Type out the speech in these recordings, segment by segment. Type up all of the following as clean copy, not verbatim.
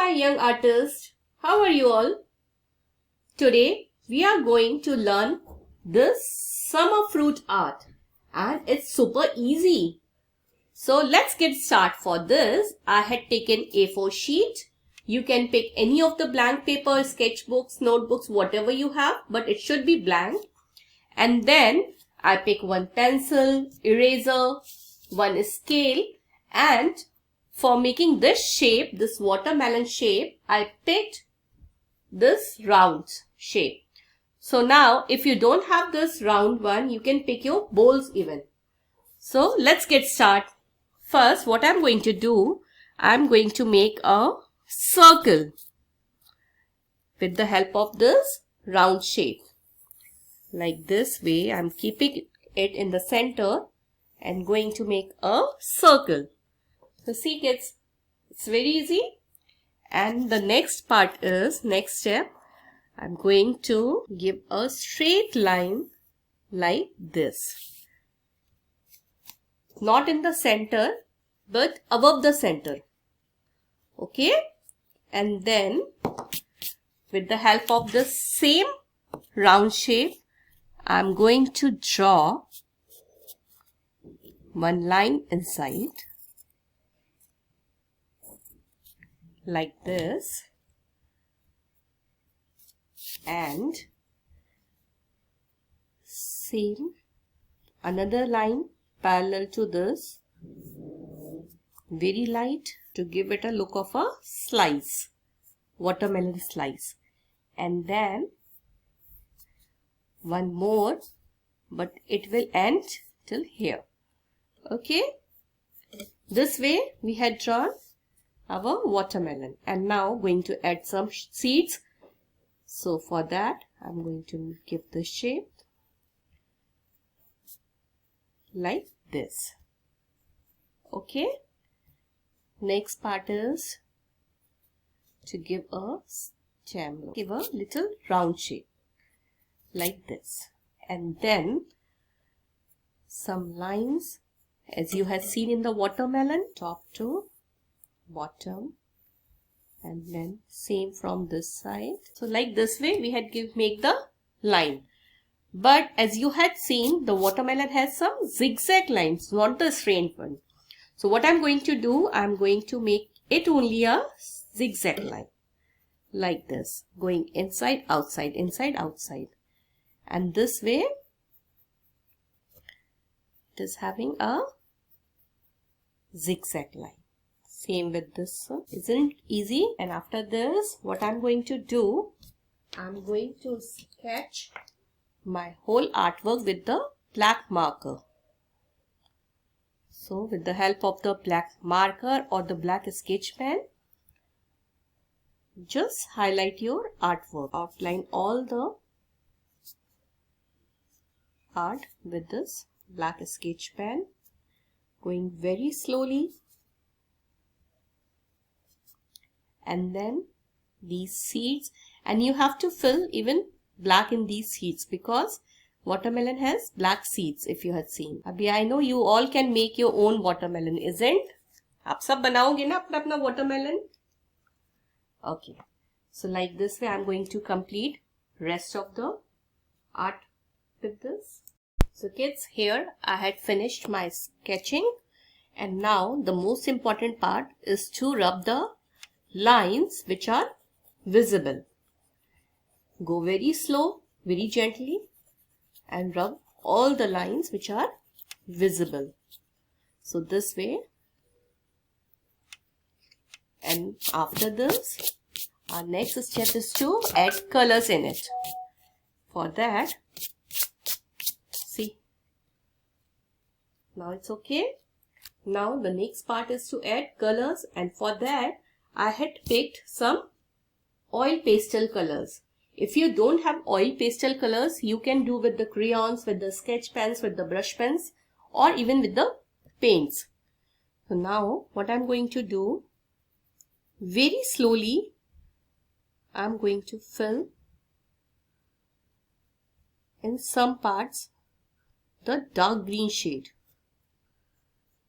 my young artists, how are you all? Today we are going to learn this summer fruit art and it's super easy. So let's get started. For this I had taken A4 sheet. You can pick any of the blank paper, sketchbooks, notebooks, whatever you have, but it should be blank. And then I pick one pencil, eraser, one scale, and for making this shape, this watermelon shape, I picked this round shape. So now if you don't have this round one, you can pick your bowls even. So let's get started. First, what I'm going to do, I'm going to make a circle with the help of this round shape. Like this way, I'm keeping it in the center and going to make a circle. So see kids, it's very easy. And the next part is, next step, I'm going to give a straight line like this. Not in the center, but above the center. Okay? And then, with the help of the same round shape, I'm going to draw one line inside. Like this, and same another line parallel to this, very light, to give it a look of a slice, watermelon slice, and then one more, but it will end till here. Okay, this way we had drawn our watermelon, and now going to add some seeds. So for that I'm going to give the shape like this. Okay, next part is to give a stem, give a little round shape like this, and then some lines as you had seen in the watermelon, top to bottom, and then same from this side. So like this way we had make the line, but as you had seen, the watermelon has some zigzag lines, not the straight one. So what I'm going to do, I'm going to make it only a zigzag line like this, going inside outside, inside outside, and this way it is having a zigzag line. Same with this one. Isn't it easy? And after this, what I'm going to do, I'm going to sketch my whole artwork with the black marker. So with the help of the black marker or the black sketch pen, just highlight your artwork. Outline all the art with this black sketch pen, going very slowly. And then these seeds, and you have to fill even black in these seeds because watermelon has black seeds, if you had seen. Abhi I know you all can make your own watermelon, isn't? Aap sab banaoge na apna apna watermelon? Okay. So like this way I'm going to complete rest of the art with this. So kids, here I had finished my sketching, and now the most important part is to rub the lines which are visible. Go very slow, very gently, and rub all the lines which are visible. So this way, and after this, our next step is to add colors in it. For that, see, now it's okay. Now the next part is to add colors, and for that I had picked some oil pastel colors. If you don't have oil pastel colors, you can do with the crayons, with the sketch pens, with the brush pens, or even with the paints. So now what I'm going to do, very slowly I'm going to fill in some parts the dark green shade.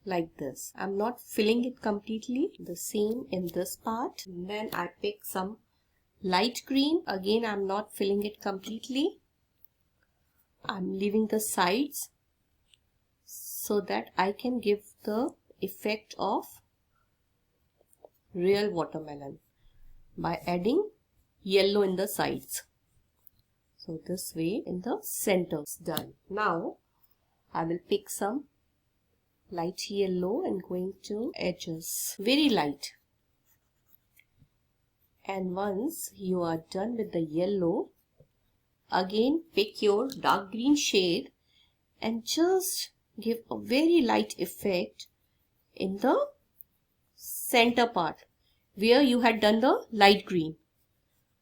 like this. I'm not filling it completely. The same in this part. And then I pick some light green. Again, I'm not filling it completely. I'm leaving the sides so that I can give the effect of real watermelon by adding yellow in the sides. So this way in the center is done. Now I will pick some light yellow and going to edges, very light. And once you are done with the yellow, again pick your dark green shade and just give a very light effect in the center part where you had done the light green.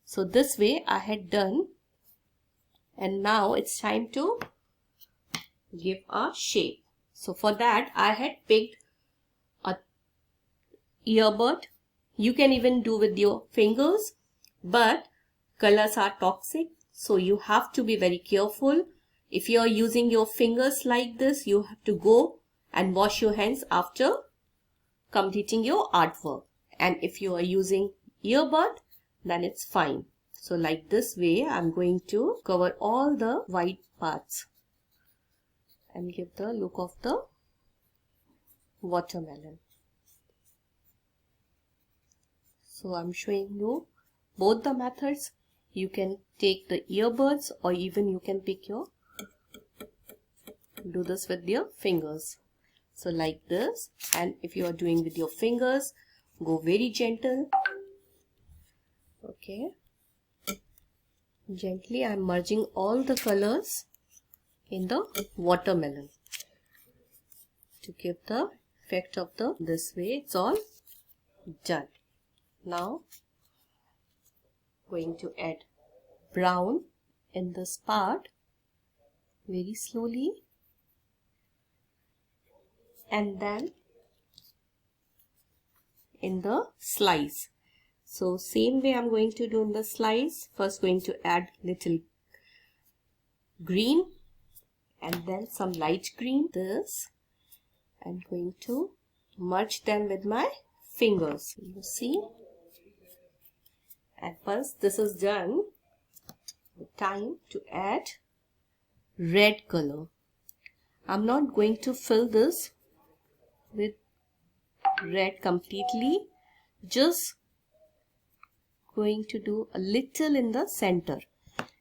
So this way I had done, and now it's time to give a shape. So for that I had picked a earbud. You can even do with your fingers, but colors are toxic, so you have to be very careful. If you are using your fingers like this, you have to go and wash your hands after completing your artwork. And if you are using earbud, then it's fine. So like this way, I'm going to cover all the white parts and give the look of the watermelon. So I'm showing you both the methods. You can take the earbuds, or even you can pick your, do this with your fingers. So like this, and if you are doing with your fingers, go very gentle. Okay. Gently I'm merging all the colors in the watermelon to give the effect of the, this way it's all done. Now going to add brown in this part very slowly, and then in the slice. So same way I'm going to do in the slice. First going to add little green and then some light green. This I'm going to merge them with my fingers. You see, and once this is done, time to add red color. I'm not going to fill this with red completely, just going to do a little in the center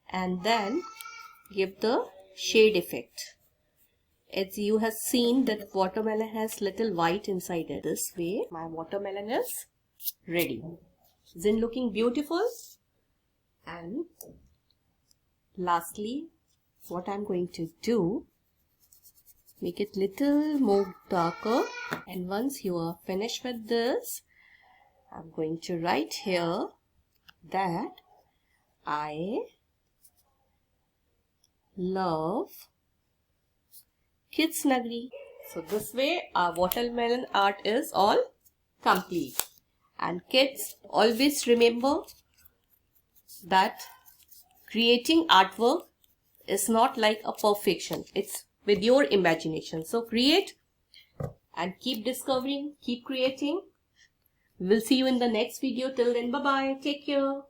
and then give the shade effect. As you have seen that watermelon has little white inside it. This way my watermelon is ready. Isn't it looking beautiful? And lastly, what I'm going to do, make it little more darker, and once you are finished with this, I'm going to write here that I love KidsNagri. So this way our watermelon art is all complete. And kids, always remember that creating artwork is not like a perfection. It's with your imagination. So create and keep discovering, keep creating. We'll see you in the next video. Till then, bye-bye. Take care.